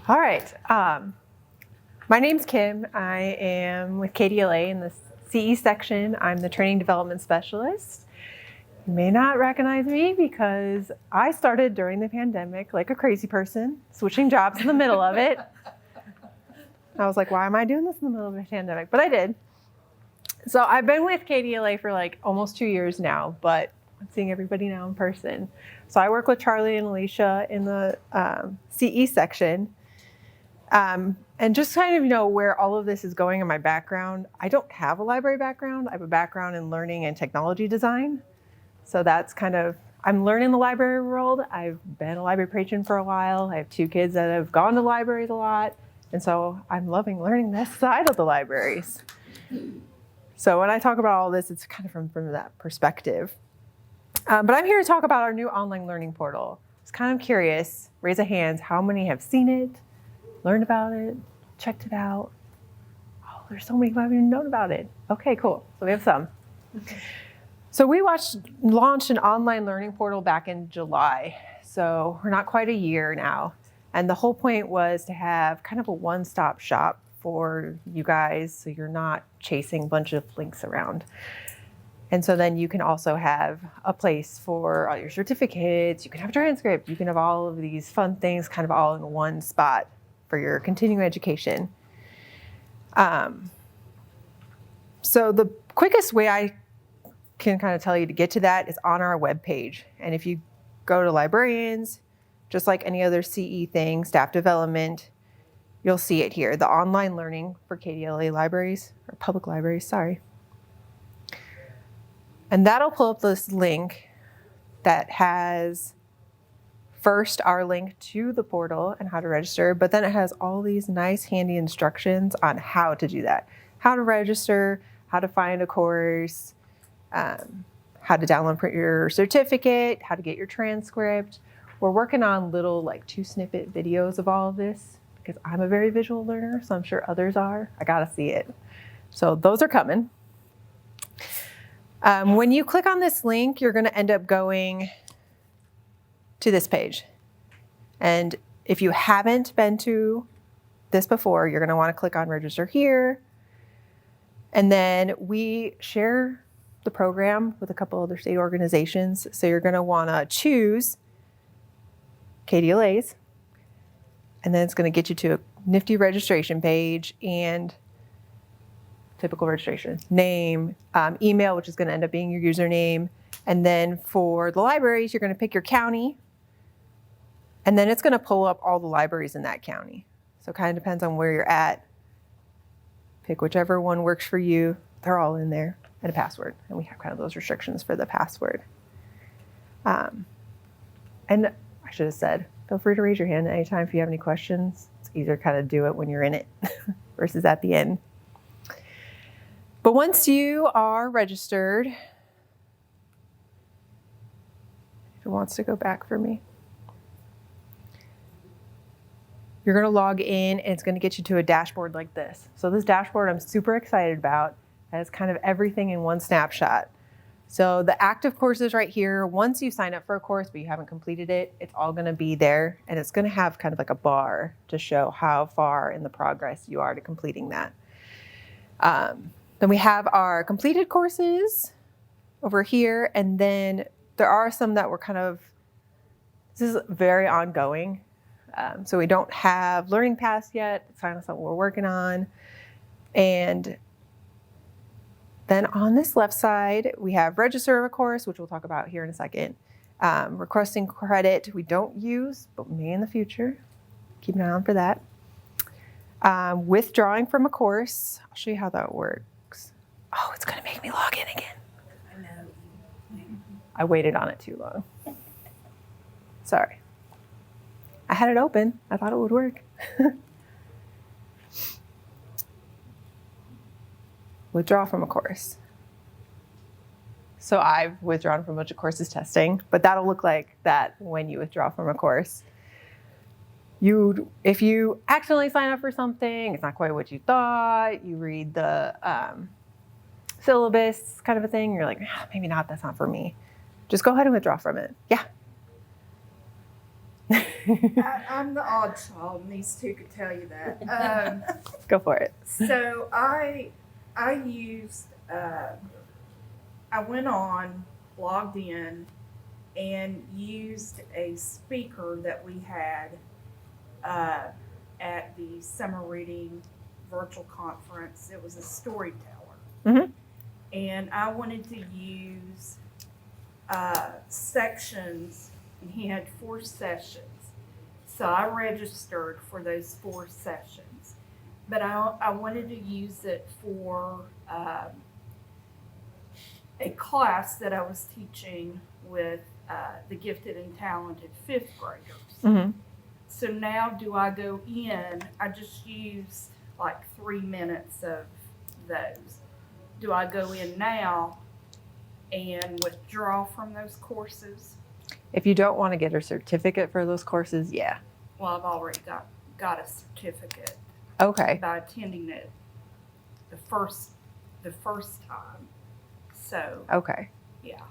All right. My name's Kim. I am with KDLA in the CE section. I'm the training development specialist. You may not recognize me because I started during the pandemic like a crazy person, switching jobs in the middle of it. I was like, why am I doing this in the middle of a pandemic? But I did. So I've been with KDLA for like almost 2 years now, but I'm seeing everybody now in person. So I work with Charlie and Alicia in the CE section. And just kind of, where all of this is going in my background, I don't have a library background. I have a background in learning and technology design. So that's kind of, I'm learning the library world. I've been a library patron for a while. I have 2 kids that have gone to libraries a lot. And so I'm loving learning this side of the libraries. So when I talk about all this, it's kind of from that perspective. But I'm here to talk about our new online learning portal. I was kind of curious, raise a hand, how many have seen it, learned about it, checked it out? Oh, there's so many who haven't even known about it. Okay, cool. So we have some. So we launched an online learning portal back in July. So we're not quite a year now. And the whole point was to have kind of a one-stop shop for you guys so you're not chasing a bunch of links around. And so then you can also have a place for all your certificates, you can have a transcript, you can have all of these fun things kind of all in one spot for your continuing education. So the quickest way I can kind of tell you to get to that is on our webpage. And if you go to librarians, just like any other CE thing, staff development, you'll see it here, the online learning for KDLA libraries, or public libraries, sorry. And that'll pull up this link that has first our link to the portal and how to register, but then it has all these nice handy instructions on how to do that. How to register, how to find a course, how to download print your certificate, how to get your transcript. We're working on little like 2-snippet videos of all of this because I'm a very visual learner, so I'm sure others are. I gotta see it. So those are coming. When you click on this link, you're gonna end up going to this page. And if you haven't been to this before, you're gonna wanna click on register here. And then we share the program with a couple other state organizations. So you're gonna wanna choose KDLA's, and then it's gonna get you to a nifty registration page and typical registration, name, email, which is gonna end up being your username. And then for the libraries, you're gonna pick your county, and then it's gonna pull up all the libraries in that county. So it kind of depends on where you're at. Pick whichever one works for you. They're all in there, and a password. And we have kind of those restrictions for the password. And I should have said, feel free to raise your hand anytime if you have any questions. It's easier to kind of do it when you're in it versus at the end. But once you are registered, if it wants to go back for me, you're gonna log in and it's gonna get you to a dashboard like this. So this dashboard I'm super excited about. It has kind of everything in one snapshot. So the active courses right here, once you sign up for a course but you haven't completed it, it's all gonna be there, and it's gonna have kind of like a bar to show how far in the progress you are to completing that. Then we have our completed courses over here, and then there are some that were kind of, this is very ongoing. So we don't have Learning Pass yet. It's kind of something we're working on. And then on this left side, we have register a course, which we'll talk about here in a second. Requesting credit we don't use, but may in the future. Keep an eye on for that. Withdrawing from a course. I'll show you how that works. Oh, it's gonna make me log in again. I know. I waited on it too long. Sorry. I had it open. I thought it would work. Withdraw from a course. So I've withdrawn from a bunch of courses testing, but that'll look like that when you withdraw from a course. If you accidentally sign up for something, it's not quite what you thought, you read the syllabus kind of a thing, you're like, maybe not, that's not for me. Just go ahead and withdraw from it. Yeah. I'm the odd child, and these two could tell you that. Go for it. So I used, I went on, logged in, and used a speaker that we had at the summer reading virtual conference. It was a storyteller. Mhm. And I wanted to use sections, and he had 4 sessions. So I registered for those 4 sessions. But I wanted to use it for a class that I was teaching with the gifted and talented 5th graders. Mm-hmm. So now do I go in, I just used like 3 minutes of those. Do I go in now and withdraw from those courses? If you don't want to get a certificate for those courses, yeah. Well, I've already got a certificate Okay. by attending it the first time. So Okay. yeah.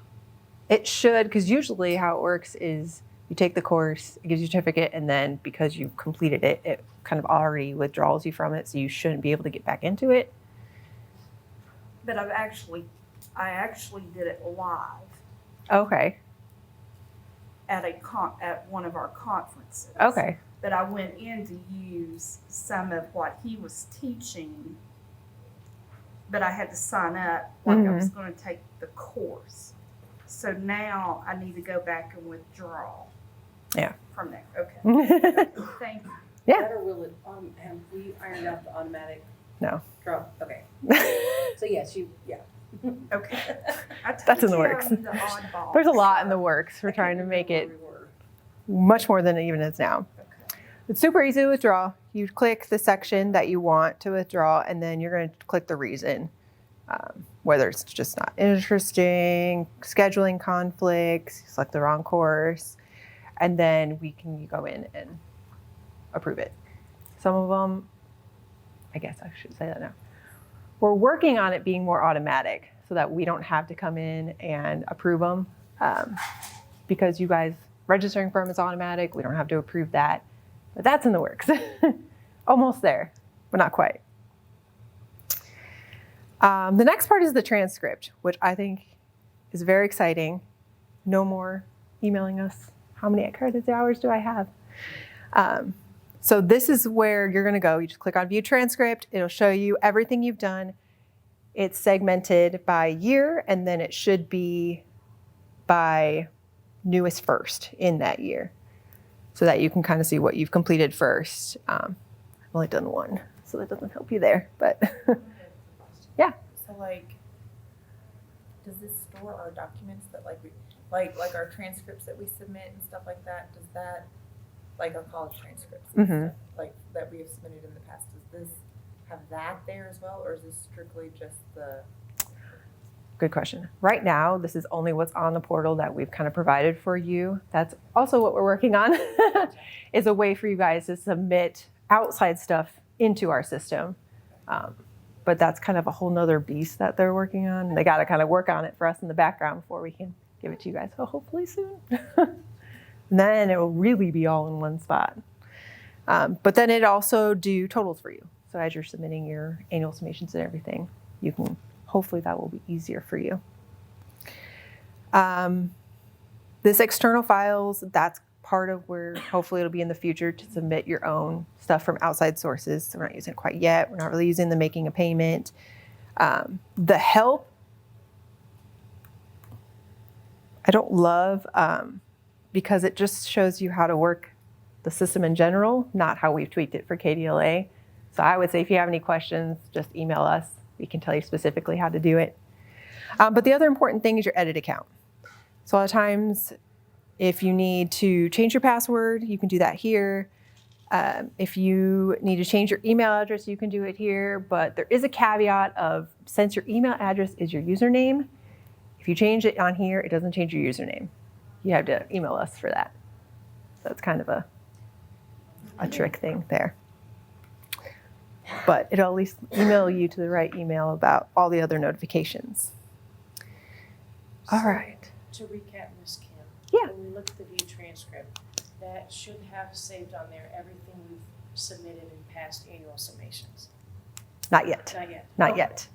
It should, because usually how it works is you take the course, it gives you a certificate, and then because you completed it, it kind of already withdraws you from it, so you shouldn't be able to get back into it. But I actually did it live Okay. at one of our conferences. Okay. But I went in to use some of what he was teaching, but I had to sign up like I was going to take the course. So now I need to go back and withdraw. Yeah. From there. Okay. Thank you. Yeah. That or will it, have we ironed out the automatic No. drop? Okay. So yes, yeah. Okay. That's in the works. I'm the oddball. There's a lot in the works. We're trying to make it much more than it even is now. Okay. It's super easy to withdraw. You click the section that you want to withdraw, and then you're going to click the reason. Whether it's just not interesting, scheduling conflicts, select the wrong course, and then you go in and approve it. Some of them, I guess I should say that now. We're working on it being more automatic so that we don't have to come in and approve them because you guys registering for them is automatic. We don't have to approve that, but that's in the works. Almost there, but not quite. The next part is the transcript, which I think is very exciting. No more emailing us. How many credit hours do I have? So this is where you're going to go. You just click on View Transcript. It'll show you everything you've done. It's segmented by year, and then it should be by newest first in that year so that you can kind of see what you've completed first. I've only done 1, so that doesn't help you there, but yeah. So like, does this store our documents that like our transcripts that we submit and stuff like that? Does that, like our college transcripts and stuff, like that we have submitted in the past, does this have that there as well, or is this strictly just the? Good question. Right now, this is only what's on the portal that we've kind of provided for you. That's also what we're working on, is a way for you guys to submit outside stuff into our system. But that's kind of a whole nother beast that they're working on. They got to kind of work on it for us in the background before we can give it to you guys. So hopefully soon. And then it will really be all in one spot. But then it also do totals for you. So as you're submitting your annual summations and everything, you can, hopefully that will be easier for you. This external files, that's part of where hopefully it'll be in the future to submit your own stuff from outside sources. So we're not using it quite yet. We're not really using the making a payment. The help, I don't love because it just shows you how to work the system in general, not how we've tweaked it for KDLA. So I would say if you have any questions, just email us. We can tell you specifically how to do it. But the other important thing is your edit account. So a lot of times, if you need to change your password, you can do that here. If you need to change your email address, you can do it here. But there is a caveat of, since your email address is your username, if you change it on here, it doesn't change your username. You have to email us for that. So it's kind of a trick thing there. But it'll at least email you to the right email about all the other notifications. All right. To recap, Ms. Kim. Yeah. When we look at the view transcript, that should have saved on there everything we've submitted in past annual summations. Not yet. Not yet. Not Okay. yet.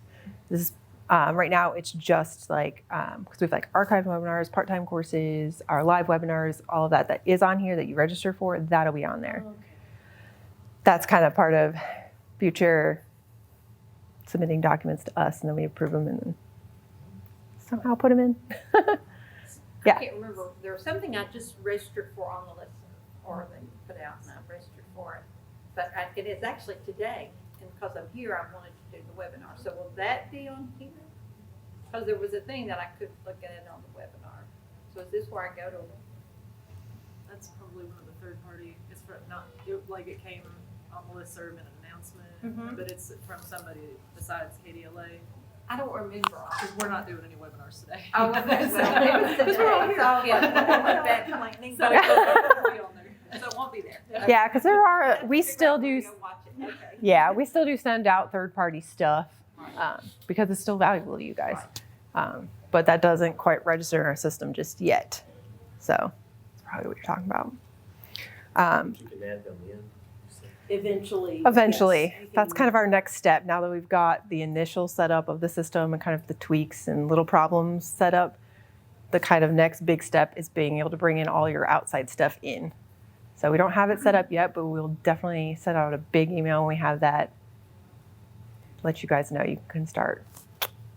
This is right now. It's just like because we have like archived webinars, part-time courses, our live webinars, all of that is on here that you register for. That'll be on there. Okay. That's kind of part of future submitting documents to us, and then we approve them and somehow put them in. Yeah. I can't remember, there was something I just registered for on the list, or they put out and I registered for it. But it is actually today, and because I'm here, I wanted to do the webinar. So will that be on here? Because there was a thing that I could look at it on the webinar. So is this where I go to? That's probably one of the third party, it's for not, like it came on the listserv in an announcement, Mhm. but it's from somebody besides KDLA, I don't remember. because we're not doing any webinars today. Oh, okay, well, it was Because we're all today. here. Oh, yeah, I went back complaining. So it won't be on there. So it won't be there. Yeah, because we still do. Go watch it. Okay. Yeah, we still do send out third-party stuff because it's still valuable to you guys. But that doesn't quite register in our system just yet. So that's probably what you're talking about. You can add them in. you said. Eventually. Eventually, yes, you that's can- kind of our next step. Now that we've got the initial setup of the system and kind of the tweaks and little problems set up, the kind of next big step is being able to bring in all your outside stuff in. So we don't have it set up yet, but we'll definitely send out a big email when we have that. Let you guys know you can start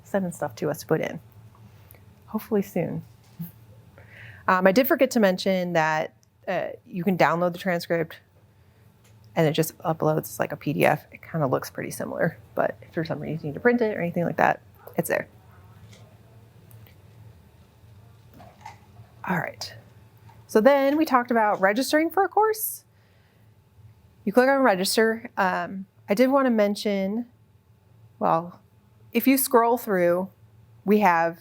sending stuff to us to put in. Hopefully soon. I did forget to mention that you can download the transcript and it just uploads like a PDF. It kind of looks pretty similar, but if for some reason you need to print it or anything like that, it's there. All right. So then we talked about registering for a course. You click on register. I did want to mention, well, if you scroll through, I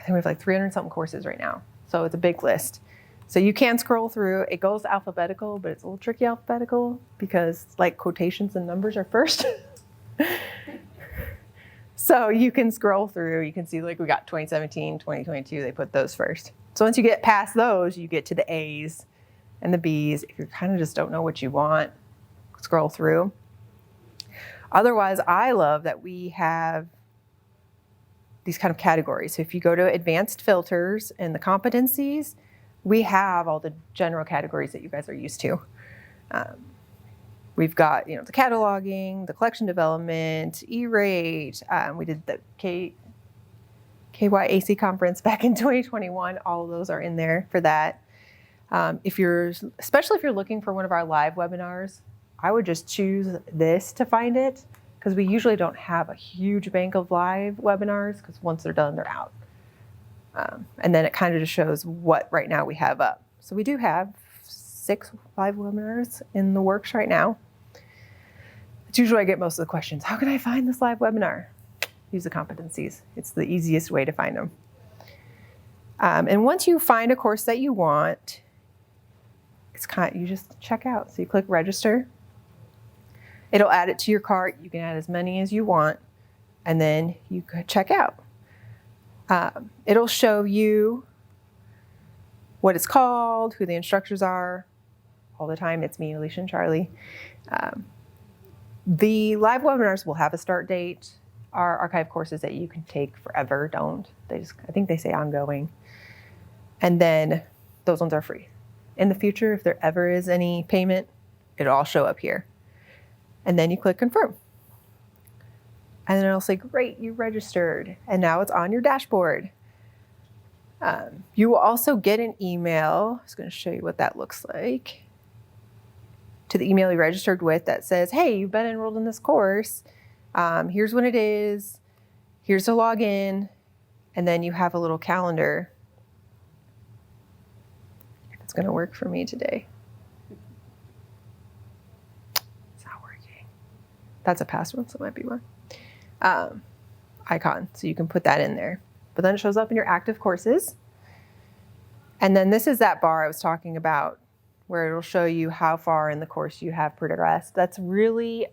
think we have like 300 something courses right now. So it's a big list. So you can scroll through. It goes alphabetical, but it's a little tricky alphabetical because like quotations and numbers are first. So you can scroll through. You can see like we got 2017, 2022. They put those first. So once you get past those, you get to the A's and the B's. If you kind of just don't know what you want, scroll through. Otherwise, I love that we have these kind of categories. So if you go to advanced filters and the competencies, we have all the general categories that you guys are used to. We've got, the cataloging, the collection development, E-rate. We did the KYAC conference back in 2021. All of those are in there for that. Especially if you're looking for one of our live webinars, I would just choose this to find it because we usually don't have a huge bank of live webinars because once they're done, they're out. And then it kind of just shows what right now we have up. So we do have 6 live webinars in the works right now. It's usually I get most of the questions. How can I find this live webinar? Use the competencies. It's the easiest way to find them. And once you find a course that you want, you just check out. So you click register. It'll add it to your cart. You can add as many as you want, and then you could check out. It'll show you what it's called, who the instructors are. All the time, it's me, Alicia, and Charlie. The live webinars will have a start date. Our archive courses that you can take forever don't. I think they say ongoing. And then those ones are free. In the future, if there ever is any payment, it'll all show up here. And then you click confirm. And then it'll say, great, you registered. And now it's on your dashboard. You will also get an email. I was going to show you what that looks like. To the email you registered with that says, hey, you've been enrolled in this course. Here's when it is. Here's the login. And then you have a little calendar. If it's going to work for me today. It's not working. That's a past one, so it might be one. Icon, so you can put that in there. But then it shows up in your active courses. And then this is that bar I was talking about where it'll show you how far in the course you have progressed. That's really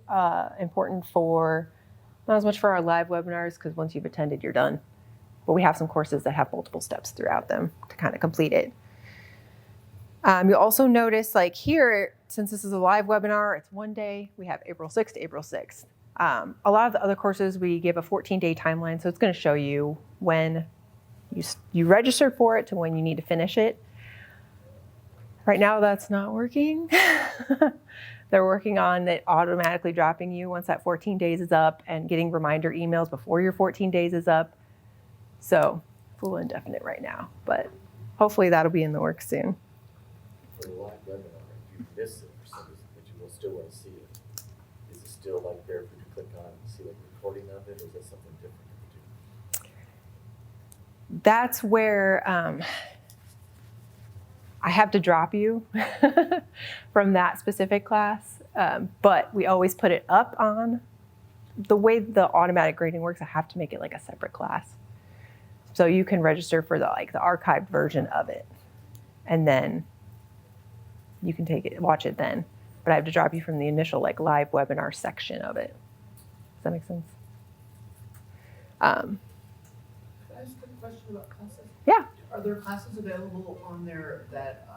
important not as much for our live webinars, because once you've attended, you're done. But we have some courses that have multiple steps throughout them to kind of complete it. You'll also notice like here, since this is a live webinar, it's one day. We have April 6th to April 6th. A lot of the other courses, we give a 14-day timeline, so it's going to show you when you registered for it to when you need to finish it. Right now, that's not working. They're working on it automatically dropping you once that 14 days is up and getting reminder emails before your 14 days is up. So it's a little indefinite right now, but hopefully that'll be in the works soon. For the live webinar, if you miss it for some reason, but you will still want to see it, is it still like there for you to click on and see like a recording of it, or is that something different that you do? That's where I have to drop you from that specific class, but we always put it up on. The way the automatic grading works, I have to make it like a separate class. So you can register for the archived version of it, and then you can take it, watch it then. But I have to drop you from the initial live webinar section of it. Does that make sense? Can I ask a question about classes? Yeah. Are there classes available on there that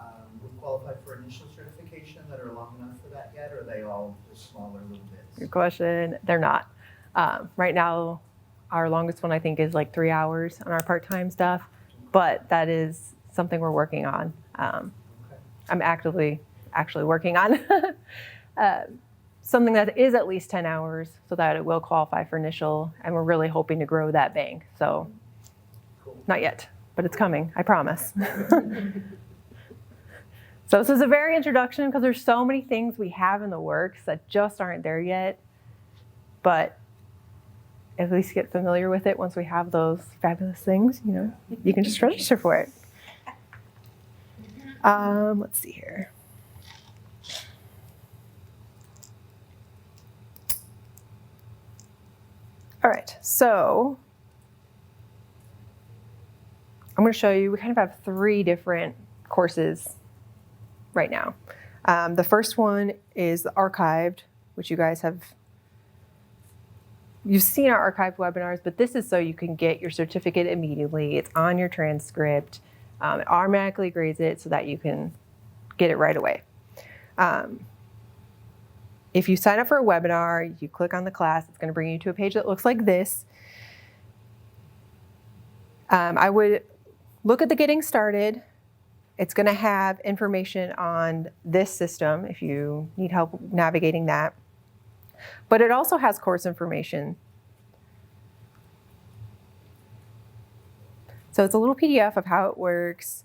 would qualify for initial certification that are long enough for that yet, or are they all just smaller little bits? Good question. They're not. Right now, our longest one I think is like 3 hours on our part-time stuff, but that is something we're working on. I'm actually working on something that is at least 10 hours so that it will qualify for initial, and we're really hoping to grow that bank. So Cool. not yet, but it's coming, I promise. So this is a very introduction because there's so many things we have in the works that just aren't there yet, but at least get familiar with it once we have those fabulous things, you can just register for it. Let's see here. All right, so I'm going to show you, we kind of have 3 different courses right now. The first one is the archived, which you guys you've seen our archived webinars, but this is so you can get your certificate immediately. It's on your transcript. It automatically grades it so that you can get it right away. If you sign up for a webinar, you click on the class, it's going to bring you to a page that looks like this. I would look at the getting started. It's going to have information on this system if you need help navigating that. But it also has course information. So it's a little PDF of how it works,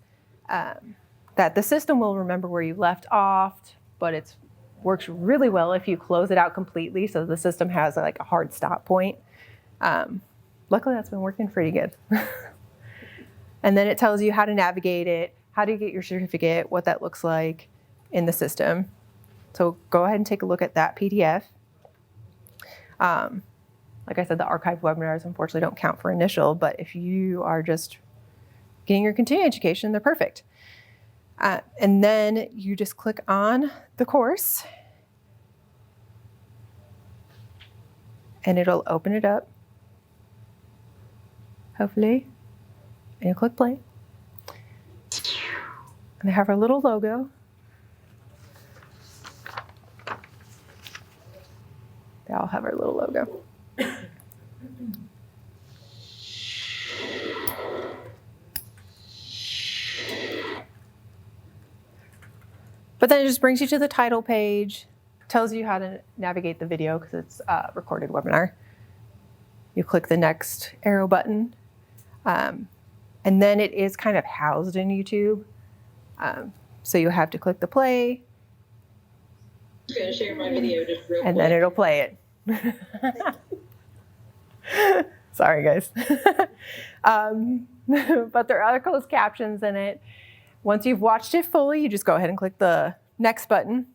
that the system will remember where you left off, but it works really well if you close it out completely, so the system has a hard stop point. Luckily, that's been working pretty good. And then it tells you how to navigate it, how to get your certificate, what that looks like in the system. So go ahead and take a look at that PDF. Like I said, the archived webinars unfortunately don't count for initial, but if you are just getting your continuing education, they're perfect. And then you just click on the course and it'll open it up, hopefully, and you click play. And they have our little logo. They all have our little logo. But then it just brings you to the title page, tells you how to navigate the video because it's a recorded webinar. You click the next arrow button, and then it is kind of housed in YouTube. So you have to click the play. I'm going to share my video just real quick. And then it'll play it. Sorry, guys. But there are closed captions in it. Once you've watched it fully, you just go ahead and click the next button.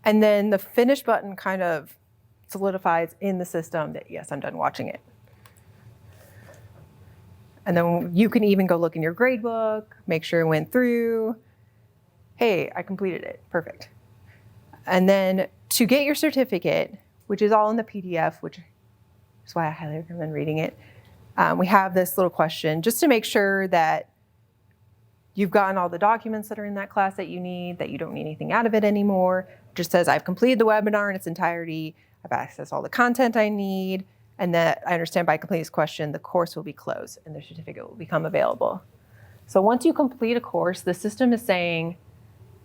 And then the finish button kind of solidifies in the system that, yes, I'm done watching it. And then you can even go look in your grade book, make sure it went through. Hey, I completed it. Perfect. And then to get your certificate, which is all in the PDF, which is why I highly recommend reading it, we have this little question just to make sure that you've gotten all the documents that are in that class that you need, that you don't need anything out of it anymore. It just says I've completed the webinar in its entirety, I've accessed all the content I need, and that I understand by completing this question, the course will be closed and the certificate will become available. So once you complete a course, the system is saying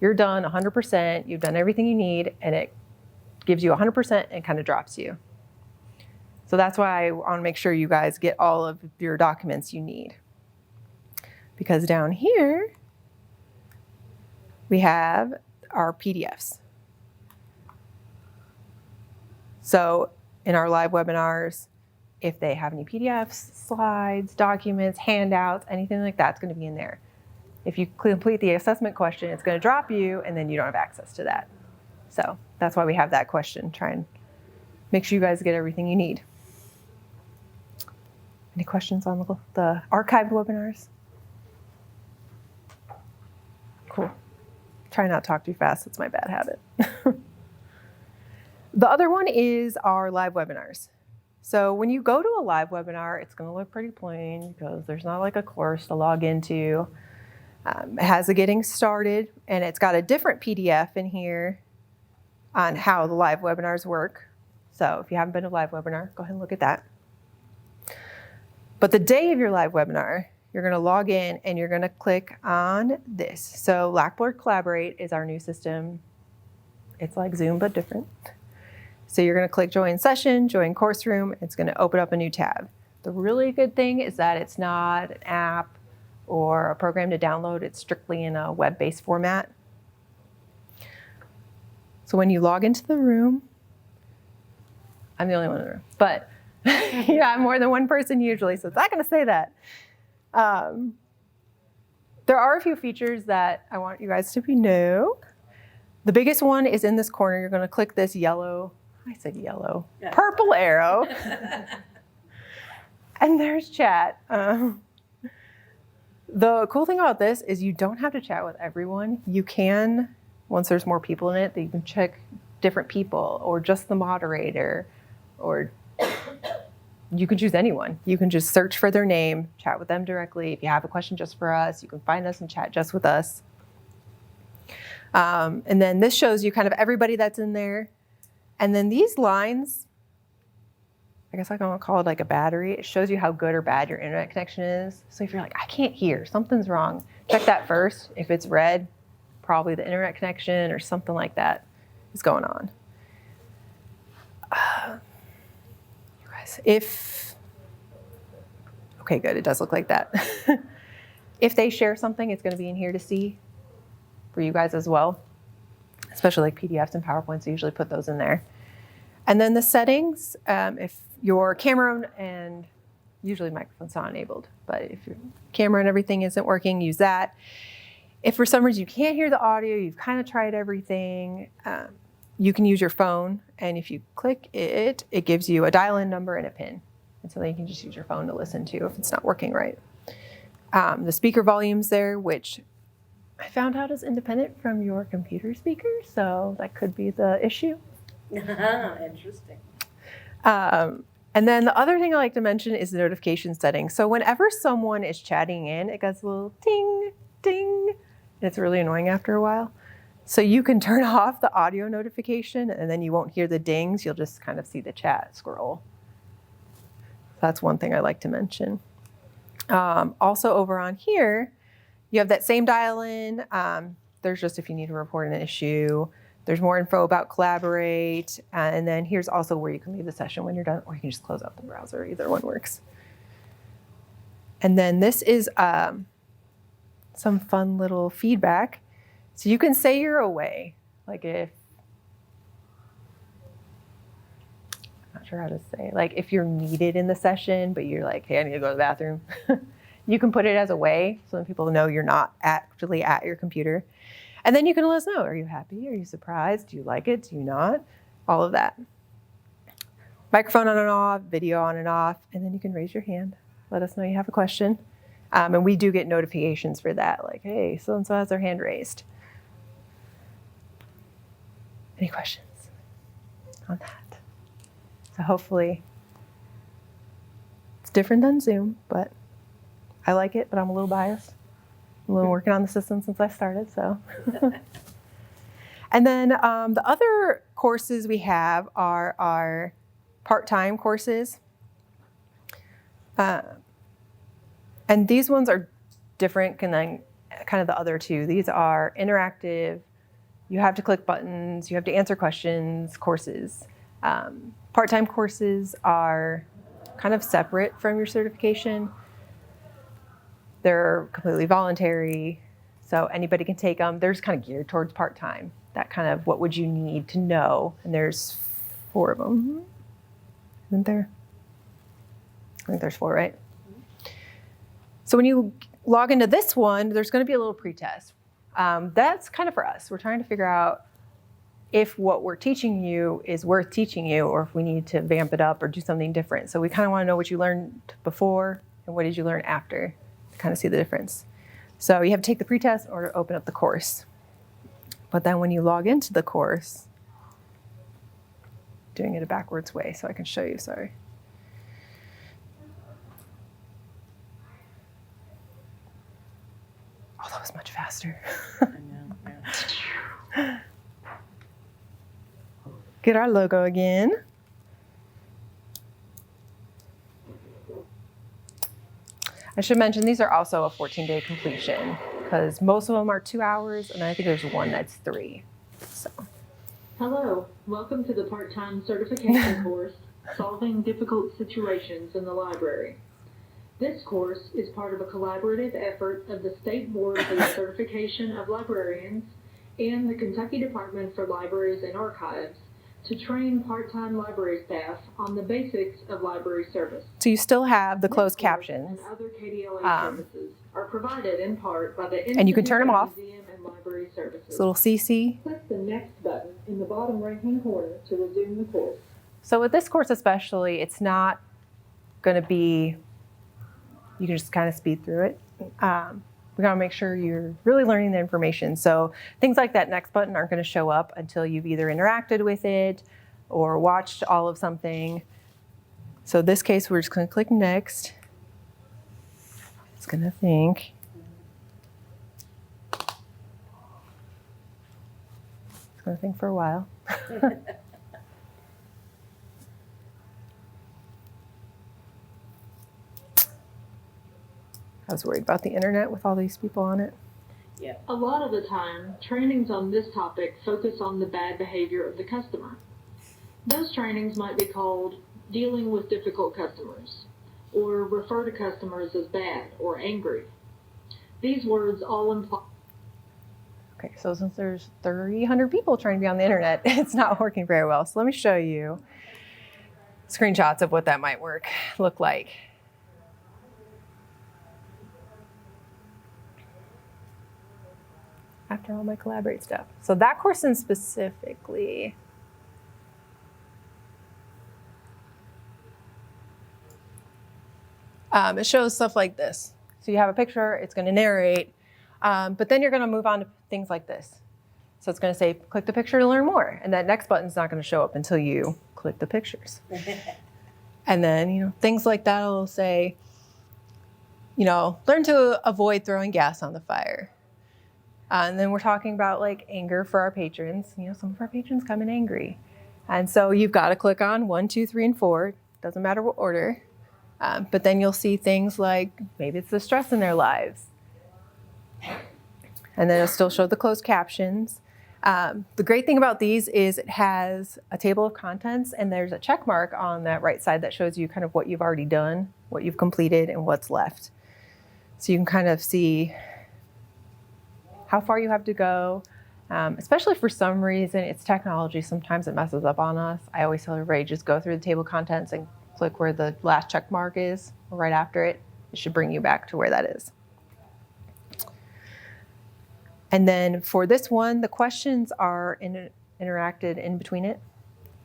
you're done 100%, you've done everything you need, and it gives you 100% and kind of drops you. So that's why I want to make sure you guys get all of your documents you need. Because down here, we have our PDFs. So in our live webinars, if they have any PDFs, slides, documents, handouts, anything like that, it's going to be in there. If you complete the assessment question, it's going to drop you, and then you don't have access to that. So that's why we have that question. Try and make sure you guys get everything you need. Any questions on the archived webinars? Cool. Try not to talk too fast. That's my bad habit. The other one is our live webinars. So when you go to a live webinar, it's going to look pretty plain because there's not like a course to log into. It has a getting started, and it's got a different PDF in here on how the live webinars work. So if you haven't been to a live webinar, go ahead and look at that. But the day of your live webinar, you're going to log in and you're going to click on this. So Blackboard Collaborate is our new system. It's like Zoom, but different. So you're going to click Join Session, Join Course Room. It's going to open up a new tab. The really good thing is that it's not an app or a program to download. It's strictly in a web-based format. So when you log into the room, I'm the only one in the room, but yeah, I'm more than one person usually, so it's not going to say that. There are a few features that I want you guys to know. The biggest one is in this corner. You're going to click this yellow, I said yellow, purple arrow. And there's chat. The cool thing about this is you don't have to chat with everyone. You can, once there's more people in it, that you can check different people or just the moderator, or you can choose anyone. You can just search for their name, chat with them directly. If you have a question just for us, you can find us and chat just with us. And then this shows you kind of everybody that's in there. And then these lines, I guess I want to call it like a battery. It shows you how good or bad your internet connection is. So if you're like, I can't hear, something's wrong, check that first. If it's red, probably the internet connection or something like that is going on. You guys, okay, good, it does look like that. If they share something, it's going to be in here to see for you guys as well, especially like PDFs and PowerPoints. I usually put those in there. And then the settings, if your camera and usually microphone's not enabled, but if your camera and everything isn't working, use that. If for some reason you can't hear the audio, you've kind of tried everything, you can use your phone. And if you click it, it gives you a dial-in number and a PIN. And so then you can just use your phone to listen to if it's not working right. The speaker volume's there, which I found out is independent from your computer speaker, so that could be the issue. Interesting. And then the other thing I like to mention is the notification settings. So whenever someone is chatting in, it goes a little ding, ding, and it's really annoying after a while. So you can turn off the audio notification, and then you won't hear the dings. You'll just kind of see the chat scroll. That's one thing I like to mention. Also over on here, you have that same dial-in. There's just if you need to report an issue. There's more info about Collaborate. And then here's also where you can leave the session when you're done, or you can just close out the browser. Either one works. And then this is some fun little feedback. So you can say you're away. Like if, I'm not sure how to say, like if you're needed in the session, but you're like, hey, I need to go to the bathroom. You can put it as away so that people know you're not actually at your computer. And then you can let us know, are you happy? Are you surprised? Do you like it? Do you not? All of that. Microphone on and off, video on and off, and then you can raise your hand. Let us know you have a question. And we do get notifications for that, like, hey, so-and-so has their hand raised. Any questions on that? So hopefully it's different than Zoom, but I like it, but I'm a little biased. I've been working on the system since I started, so. And then the other courses we have are our part-time courses. And these ones are different than kind of the other two. These are interactive. You have to click buttons. You have to answer questions courses. Part-time courses are kind of separate from your certification. They're completely voluntary, so anybody can take them. They're just kind of geared towards part-time. That kind of what would you need to know, and there's 4 of them. Isn't there? I think there's 4, right? So when you log into this one, there's going to be a little pretest. That's kind of for us. We're trying to figure out if what we're teaching you is worth teaching you, or if we need to vamp it up or do something different. So we kind of want to know what you learned before and what did you learn after to kind of see the difference. So you have to take the pretest in order to open up the course. But then when you log into the course, doing it a backwards way so I can show you, sorry. Oh, that was much faster. Get our logo again. I should mention these are also a 14-day completion because most of them are 2 hours, and I think there's one that's 3. So. Hello, welcome to the part-time certification course, Solving Difficult Situations in the Library. This course is part of a collaborative effort of the State Board for the Certification of Librarians and the Kentucky Department for Libraries and Archives to train part-time library staff on the basics of library service. So you still have the closed captions. And other KDLA services are provided in part by the and you can turn them off. Museum and Library Services. This little CC. Click the next button in the bottom right-hand corner to resume the course. So with this course especially, it's not going to be, you can just kind of speed through it. We got to make sure you're really learning the information. So things like that next button aren't going to show up until you've either interacted with it or watched all of something. So in this case, we're just going to click next. It's going to think. It's going to think for a while. I was worried about the internet with all these people on it. Yeah. A lot of the time, trainings on this topic focus on the bad behavior of the customer. Those trainings might be called dealing with difficult customers, or refer to customers as bad or angry. These words all imply. Okay, so since there's 300 people trying to be on the internet, it's not working very well. So let me show you screenshots of what that might look like. After all my collaborate stuff. So that course in specifically, it shows stuff like this. So you have a picture, it's going to narrate, but then you're going to move on to things like this. So it's going to say, click the picture to learn more. And that next button's not going to show up until you click the pictures. And then, things like that will say, learn to avoid throwing gas on the fire. And then we're talking about like anger for our patrons. Some of our patrons come in angry. And so you've got to click on 1, 2, 3, and 4. Doesn't matter what order. But then you'll see things like maybe it's the stress in their lives. And then it'll still show the closed captions. The great thing about these is it has a table of contents, and there's a check mark on that right side that shows you kind of what you've already done, what you've completed, and what's left. So you can kind of see how far you have to go, especially for some reason, it's technology. Sometimes it messes up on us. I always tell everybody, just go through the table of contents and click where the last check mark is, or right after it. It should bring you back to where that is. And then for this one, the questions are interacted in between it.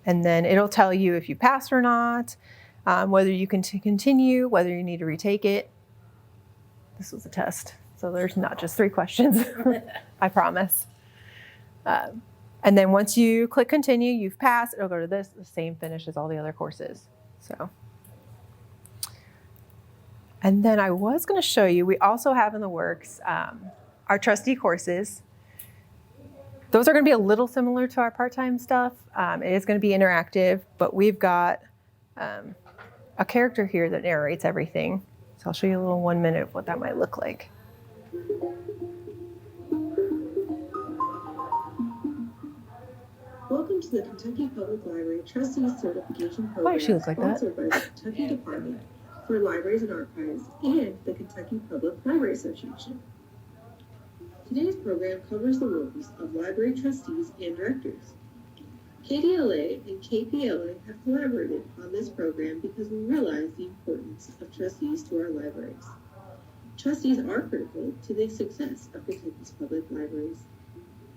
And then it'll tell you if you passed or not, whether you can continue, whether you need to retake it. This was a test. So there's not just 3 questions, I promise. And then once you click continue, you've passed, it'll go to this, the same finish as all the other courses. So And then I was going to show you, we also have in the works our trustee courses. Those are going to be a little similar to our part-time stuff. It is going to be interactive, but we've got a character here that narrates everything. So I'll show you a little 1 minute of what that might look like. Welcome to the Kentucky Public Library Trustees Certification Program, Why does she look like that? sponsored by the Kentucky Department for Libraries and Archives and the Kentucky Public Library Association. Today's program covers the roles of library trustees and directors. KDLA and KPLA have collaborated on this program because we realize the importance of trustees to our libraries. Trustees are critical to the success of Kentucky's public libraries.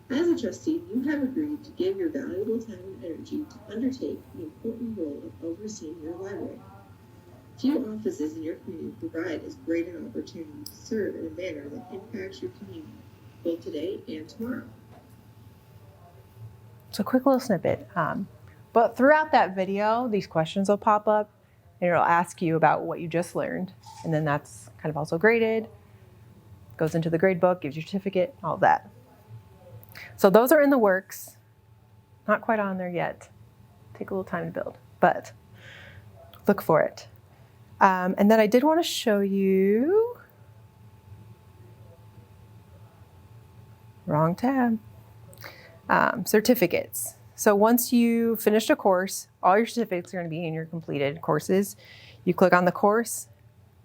As a trustee, you have agreed to give your valuable time and energy to undertake the important role of overseeing your library. Few offices in your community provide as great an opportunity to serve in a manner that impacts your community, both today and tomorrow. So a quick little snippet. But throughout that video, these questions will pop up and it'll ask you about what you just learned. And then that's kind of also graded, goes into the grade book, gives you a certificate, all of that. So those are in the works. Not quite on there yet. Take a little time to build, but look for it. And then I did want to show you, wrong tab, certificates. So once you finish a course, all your certificates are going to be in your completed courses. You click on the course,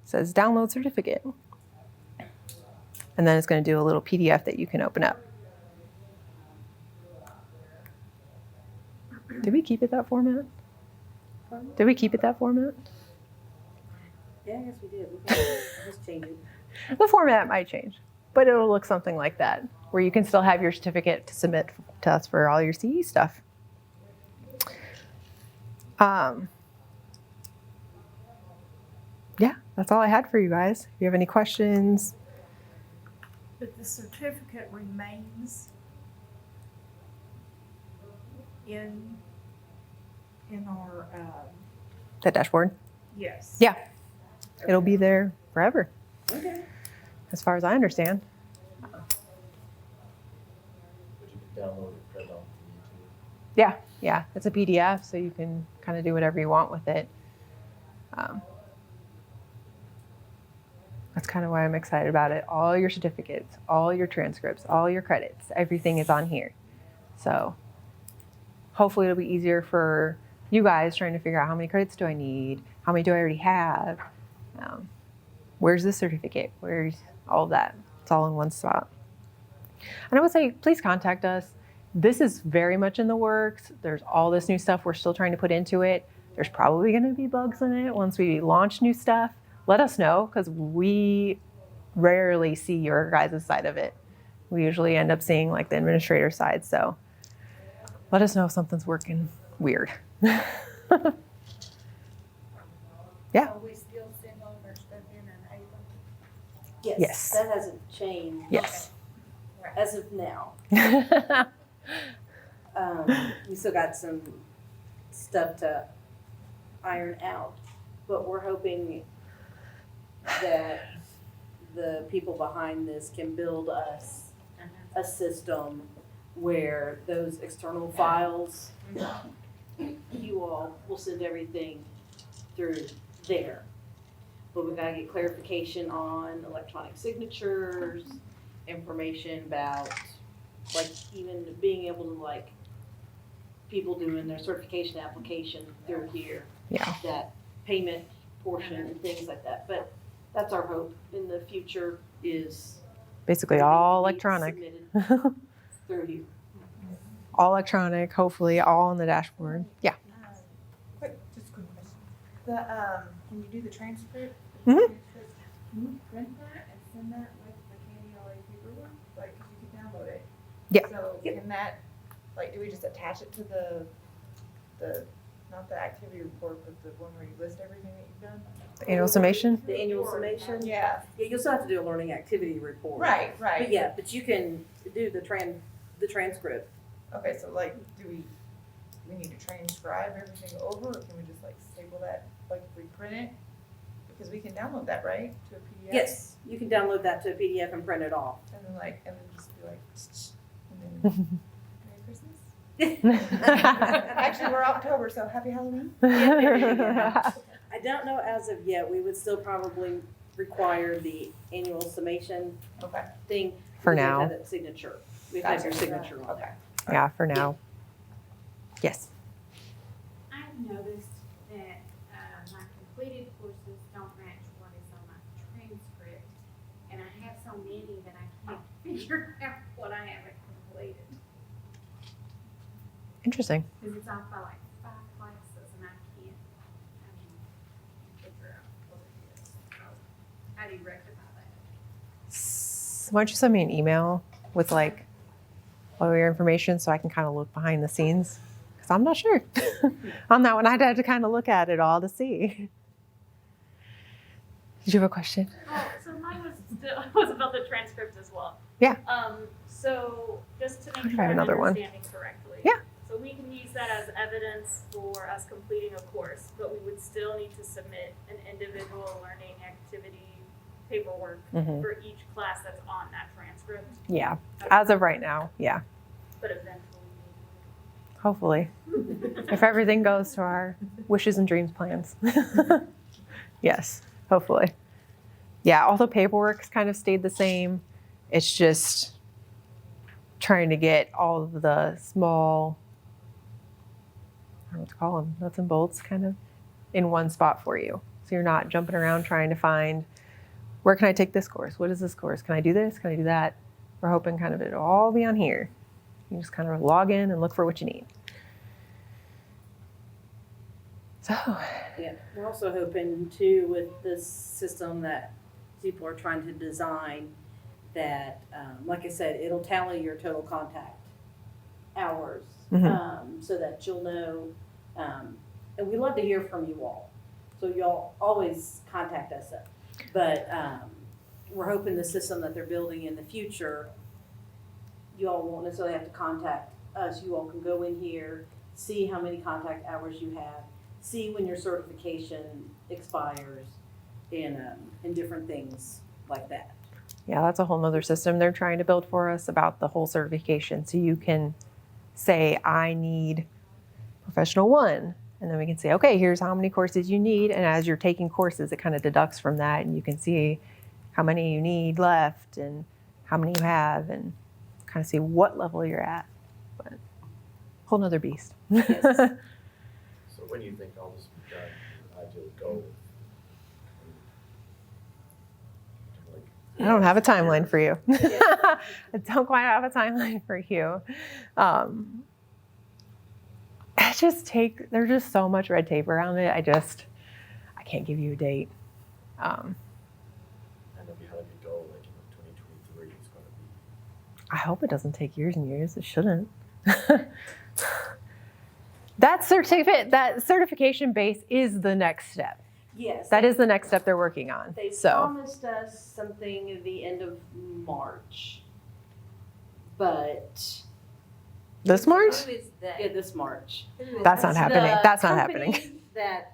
it says download certificate. And then it's going to do a little PDF that you can open up. Did we keep it that format? Did we keep it that format? Yeah, I guess we did. We can just change it. The format might change, but it'll look something like that, where you can still have your certificate to submit to us for all your CE stuff. Yeah, that's all I had for you guys. If you have any questions. But the certificate remains in our, That dashboard? yes. Yeah. It'll be there forever, Okay. as far as I understand. But you can download it, print off YouTube. Yeah, it's a PDF, so you can kind of do whatever you want with it. That's kind of why I'm excited about it. All your certificates, all your transcripts, all your credits, everything is on here. So hopefully it'll be easier for you guys trying to figure out how many credits do I need? How many do I already have? Where's the certificate? Where's all of that? It's all in one spot. And I would say, please contact us. This is very much in the works. There's all this new stuff we're still trying to put into it. There's probably going to be bugs in it once we launch new stuff. Let us know, because we rarely see your guys' side of it. We usually end up seeing like the administrator side. So let us know if something's working weird. Yeah. Are we still send all our stuff in an Ava? Yes. Yes. That hasn't changed. Yes. As of now. We still got some stuff to iron out, but we're hoping that the people behind this can build us a system where those external files, you all will send everything through there. But we gotta get clarification on electronic signatures, information about, like, even being able to, like, people doing their certification application through here. Yeah. That payment portion and things like that. But that's our hope in the future, is Basically everything all can be electronic. submitted through here. All electronic, hopefully all on the dashboard. Yeah. Just a quick question. The, when you do the transcript, Mhm. can you print that and send that with the KDLA paperwork? Like, 'cause you can download it. Yeah. So can that, like, do we just attach it to the, not the activity report, but the one where you list everything that you've done? The annual summation. The annual summation? Yeah. Yeah, you'll still have to do a learning activity report. Right. But yeah, but you can do the transcript. Okay, so like, do we need to transcribe everything over, or can we just like staple that, like if we print it, Because we can download that, right, to a PDF? Yes, you can download that to a PDF and print it off. And then just be like, and then, Merry Christmas. Actually, we're October, so happy Halloween. I don't know as of yet, we would still probably require the annual summation Okay. thing. For because we now. have that signature. We have your signature on Okay. there. Yeah, for now. Yes. I've noticed that my completed courses don't match what is on my transcript, and I have so many that I can't figure out what I haven't completed. Interesting. Because it's off by like 5 classes, and I can't figure out what it is. So how do you rectify that? Why don't you send me an email with like all your information so I can kind of look behind the scenes? Because I'm not sure. On that one, I'd have to kind of look at it all to see. Did you have a question? Oh, so mine was about the transcript as well. Yeah. So just to I make have sure I'm another one. understanding correctly. Yeah. So we can use that as evidence for us completing a course, but we would still need to submit an individual learning activity paperwork Mhm. for each class that's on that transcript. Yeah. As of right now, yeah. But eventually. Hopefully. If everything goes to our wishes and dreams plans. Yes, hopefully. Yeah, all the paperwork's kind of stayed the same. It's just trying to get all of the small, I don't know what to call them, nuts and bolts kind of in one spot for you. So you're not jumping around trying to find, where can I take this course? What is this course? Can I do this? Can I do that? We're hoping kind of it'll all be on here. You just kind of log in and look for what you need. So, Yeah, we're also hoping too with this system that people are trying to design that, like I said, it'll tally your total contact hours, so that you'll know, and we love to hear from you all. So y'all always contact us. But we're hoping the system that they're building in the future, you all won't necessarily have to contact us. You all can go in here, see how many contact hours you have, see when your certification expires, and different things like that. yeah, that's a whole nother system they're trying to build for us about the whole certification. So you can say, I need professional 1. And then we can say, okay, here's how many courses you need. And as you're taking courses, it kind of deducts from that. And you can see how many you need left and how many you have and kind of see what level you're at. But whole nother beast. Yes. So when do you think all this will be done, ideal goal? I don't have a timeline for you. I don't quite have a timeline for you. There's just so much red tape around it. I can't give you a date. And if you had a goal, like in 2023, it's going to be. I hope it doesn't take years and years. It shouldn't. That certification base is the next step. Yes. That is the next step they're working on. They So promised us something at the end of March, but this March? Who is they? yeah, this March. That's not happening. The That's not company happening. That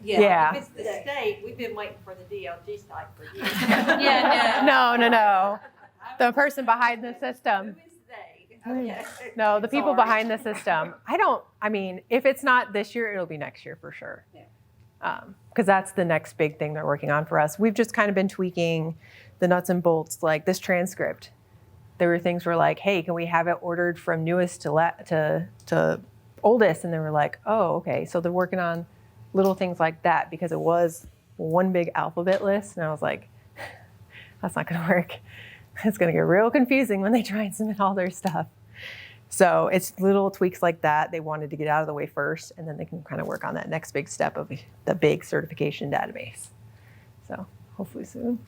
Yeah. If it's the state, we've been waiting for the DLG site for years. No. The person behind the system. Who is they? Okay. No, the people Sorry. behind the system. If it's not this year, it'll be next year for sure. Yeah. Because that's the next big thing they're working on for us. We've just kind of been tweaking the nuts and bolts, like this transcript. There were things where like, hey, can we have it ordered from newest to oldest? And they were like, oh, okay. So they're working on little things like that because it was one big alphabet list. And I was like, that's not going to work. It's going to get real confusing when they try and submit all their stuff. So it's little tweaks like that they wanted to get out of the way first, and then they can kind of work on that next big step of the big certification database. So hopefully soon.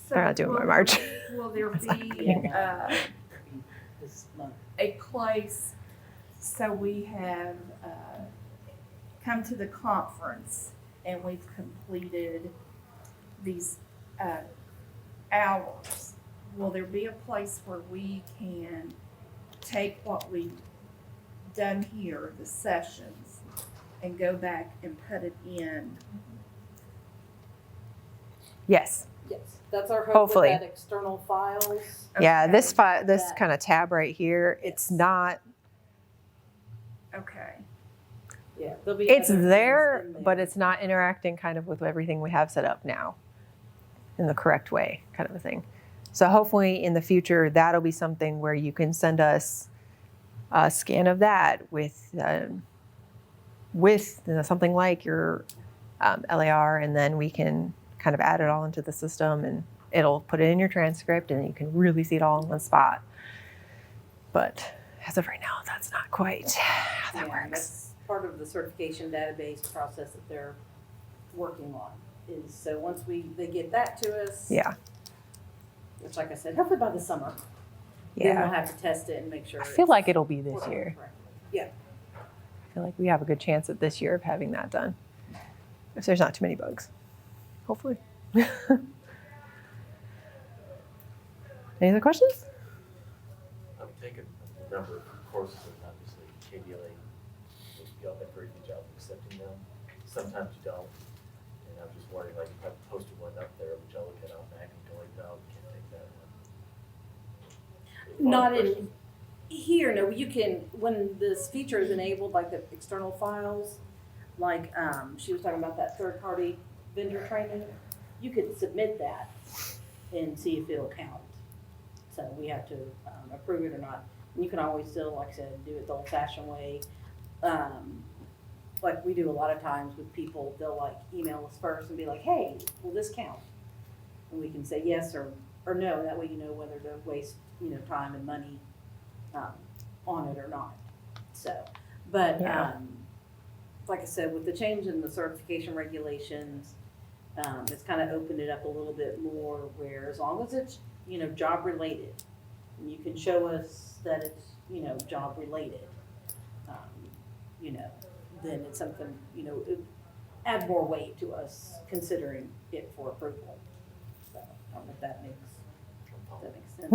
They're not doing my March. Will there That's not be happening. this month. a place, so we have come to the conference and we've completed these hours. Will there be a place where we can take what we've done here, the sessions, and go back and put it in. Yes, Yes. that's our hope Hopefully. with that external files. Yeah, Okay. this this That- kind of tab right here, it's not, Okay. Yeah, there'll be it's other things there, in but there. it's not interacting kind of with everything we have set up now in the correct way, kind of a thing. So hopefully in the future, that'll be something where you can send us a scan of that with something like your LAR, and then we can kind of add it all into the system, and it'll put it in your transcript, and you can really see it all in one spot. But as of right now, that's not quite how that Yeah, works. that's part of the certification database process that they're working on. Is so once they get that to us. Yeah. Which, like I said, hopefully by the summer. Then we'll Yeah. have to test it and make sure. I feel it's like it'll be this working year. correctly. Yeah. I feel like we have a good chance at this year of having that done. If there's not too many bugs. Hopefully. Any other questions? I'm taking a number of courses, and obviously KDLA, y'all done a very good job of accepting them. Sometimes you don't, and I'm just wondering, like, if I posted one up there, would y'all look at it on Mac and go like, no, we can't take that one? Not in here, no, you can, when this feature is enabled, like the external files, like, she was talking about that third-party vendor training, you could submit that and see if it'll count. So we have to approve it or not. And you can always still, like I said, do it the old-fashioned way. Like we do a lot of times with people, they'll like email us first and be like, hey, will this count? And we can say yes or no, that way you know whether to waste, time and money on it or not. So, but Yeah. like I said, with the change in the certification regulations, it's kind of opened it up a little bit more where as long as it's, job related, and you can show us that it's, job related, then it's something, it add more weight to us considering it for approval. So, I don't know if that makes sense.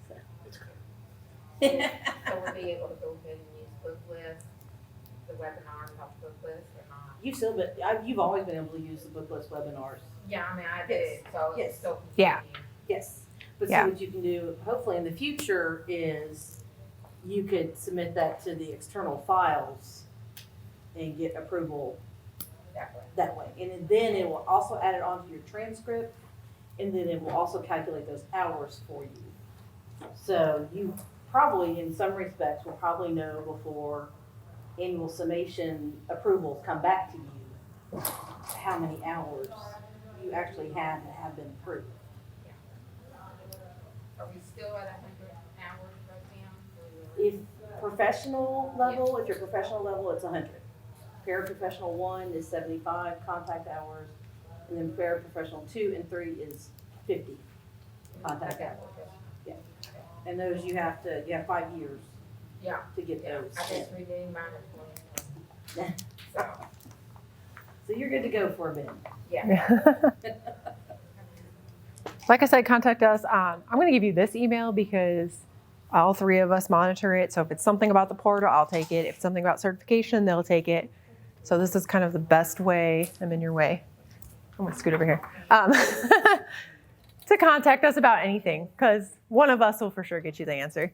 So. It's clear. So we'll be able to go ahead and use Booklist, the webinar about Booklist or not? You've always been able to use the Booklist webinars. Yeah, I mean, I Yes. did, so Yes. it's still. Yeah. Yes. But Yeah. see what you can do, hopefully in the future, is you could submit that to the external files and get approval that way. And then it will also add it onto your transcript, and then it will also calculate those hours for you. So you probably, in some respects, will probably know before annual summation approvals come back to you, how many hours you actually had that have been approved. Are we still at 100 hours right now? If professional level, if you're professional level, it's 100. Paraprofessional 1 is 75 contact hours, and then paraprofessional 2 and 3 is 50 contact hours. Yeah, and those you have 5 years Yeah. to get Yeah, those. I just renewed mine in 2020. So, So you're good to go for a bit. yeah. Like I said, contact us. I'm going to give you this email because all three of us monitor it. So if it's something about the portal, I'll take it. If it's something about certification, they'll take it. So this is kind of the best way. I'm in your way. I'm going to scoot over here. To contact us about anything, because one of us will for sure get you the answer.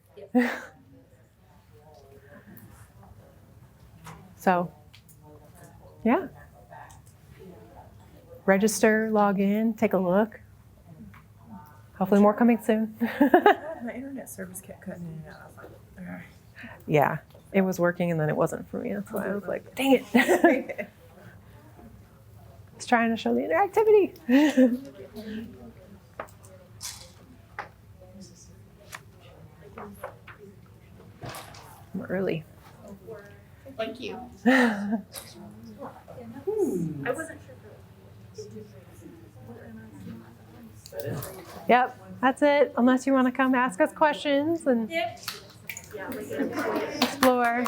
So, yeah. Register, log in, take a look. Hopefully more coming soon. My internet service kept cutting in and out. I was like, "Ugh." Yeah, it was working and then it wasn't for me. That's why I was like, dang it. It's trying to show the interactivity. I'm early. Thank you. I wasn't sure. That is. Yep, that's it. Unless you want to come ask us questions and Yep. Yeah, we can. explore.